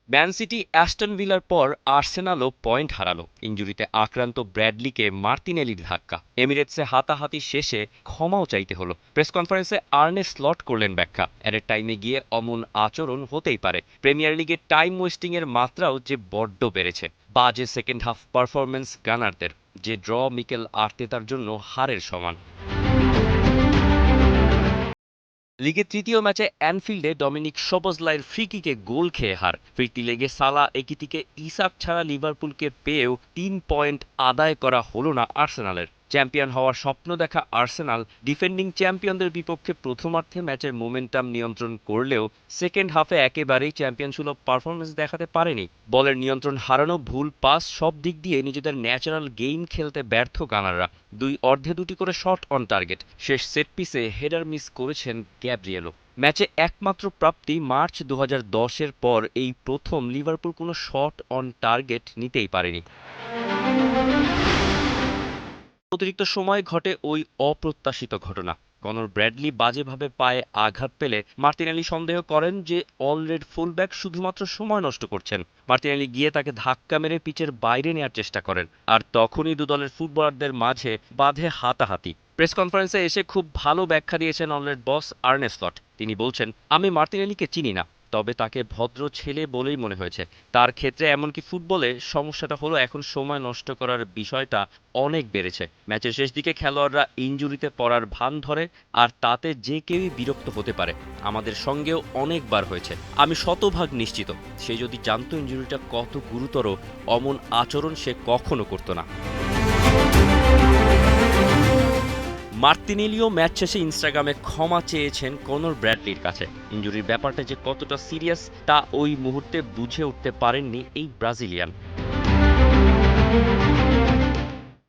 Man city Aston ভিলার পর আর্সেনালও point হারালো। ইনজুরিতে আক্রান্ত ব্র্যাডলিকে মার্তিনেলির ধাক্কা, এমিরেটসে হাতাহাতি শেষে ক্ষমাও চাইতে হলো। প্রেস কনফারেন্সে আর্নে স্লট করলেন ব্যাখ্যা, অ্যাডের টাইমে গিয়ে অমন আচরণ হতেই পারে। প্রিমিয়ার লিগের টাইম ওয়েস্টিং এর মাত্রাও যে বড্ড বেড়েছে। বাজে সেকেন্ড হাফ পারফরমেন্স গানারদের, যে ড্র মিকেল আর্তেতার জন্য হারের সমান। লিগের তৃতীয় ম্যাচে অ্যানফিল্ডে ডমিনিক সবোজলাইয়ের ফ্রি কিকে গোল খেয়ে হার। ফিরতি লেগে সালা একিতিকে ইসাক ছাড়া লিভারপুলকে পেয়েও ৩ পয়েন্ট আদায় করা হলো না আর্সেনালের। চ্যাম্পিয়ন হওয়ার স্বপ্ন দেখা আর্সেনাল ডিফেন্ডিং চ্যাম্পিয়নদের বিপক্ষে প্রথমার্ধে ম্যাচের মোমেন্টাম নিয়ন্ত্রণ করলেও সেকেন্ড হাফে একেবারেই চ্যাম্পিয়ন সুলভ পারফরমেন্স দেখাতে পারেনি। বলের নিয়ন্ত্রণ হারানো, ভুল পাস, সব দিক দিয়ে নিজেদের ন্যাচারাল গেম খেলতে ব্যর্থ গানাররা। দুই অর্ধে দুটি করে শট অন টার্গেট, শেষ সেট পিসে হেডার মিস করেছেন গ্যাব্রিয়েলো। ম্যাচে একমাত্র প্রাপ্তি মার্চ ২০১০-এর পর এই প্রথম লিভারপুল কোনো শট অন টার্গেট নিতেই পারেনি। অতিরিক্ত সময় ঘটে ওই অপ্রত্যাশিত ঘটনা। কনর ব্র্যাডলি বাজেভাবে পায়ে আঘাত পেলে মার্তিনেলি সন্দেহ করেন যে অলরেড ফুলব্যাক শুধুমাত্র সময় নষ্ট করছেন। মার্তিনেলি গিয়ে তাকে ধাক্কা মেরে পিচের বাইরে নেয়ার চেষ্টা করেন, আর তখনই দলের ফুটবলারদের মাঝে বাধে হাতাহাতি। প্রেস কনফারেন্সে এসে খুব ভালো ব্যাখ্যা দিয়েছেন অলরেড বস আর্নে স্লট। তিনি বলছেন, আমি মার্তিনেলিকে চিনি না, তবে তাকে ভদ্র ছেলে বলেই মনে হয়েছে। তার ক্ষেত্রে এমনকি ফুটবলে সমস্যাটা হলো এখন সময় নষ্ট করার বিষয়টা অনেক বেড়েছে। ম্যাচের শেষ দিকে খেলোয়াড়রা ইনজুরিতে পড়ার ভান ধরে, আর তাতে যে কেউই বিরক্ত হতে পারে। আমাদের সঙ্গেও অনেকবার হয়েছে। আমি শতভাগ নিশ্চিত সে যদি জানতো ইনজুরিটা কত গুরুতর, অমন আচরণ সে কখনো করতো না। মার্তিনেলিও ম্যাচ শেষে ইনস্টাগ্রামে ক্ষমা চেয়েছেন কনর ব্র্যাডলির কাছে। ইনজুরির ব্যাপারটা যে কতটা সিরিয়াস তা ওই মুহূর্তে বুঝে উঠতে পারেননি এই ব্রাজিলিয়ান।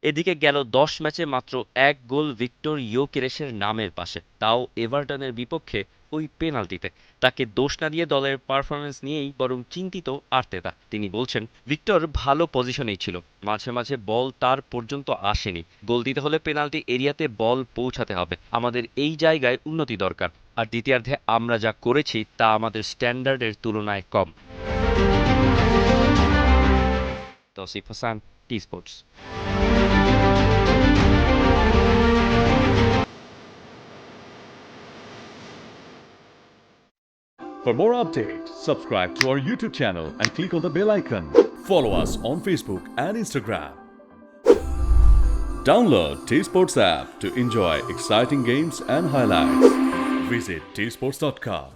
এদিকে গেল ১০ ম্যাচে মাত্র এক গোল ভিক্টর ইয়োকেরেশের নামের পাশে, তাও এভারটনের বিপক্ষে ওই পেনাল্টিতে। তাকে দোষ না দিয়ে দলের পারফরমেন্স নিয়েই বরং চিন্তিত আর্তেতা। তিনি বলছেন, ভিক্টর ভালো পজিশনেই ছিল, মাঝে মাঝে বল তার পর্যন্ত আসেনি। গোল দিতে হলে পেনাল্টি এরিয়াতে বল পৌঁছাতে হবে। আমাদের এই জায়গায় উন্নতি দরকার, আর দ্বিতীয়ার্ধে আমরা যা করেছি তা আমাদের স্ট্যান্ডার্ডের তুলনায় কম। Tausif Hasan, T Sports. For more updates, subscribe to our YouTube channel and click on the bell icon. Follow us on Facebook and Instagram. Download T Sports app to enjoy exciting games and highlights. Visit tsports.com.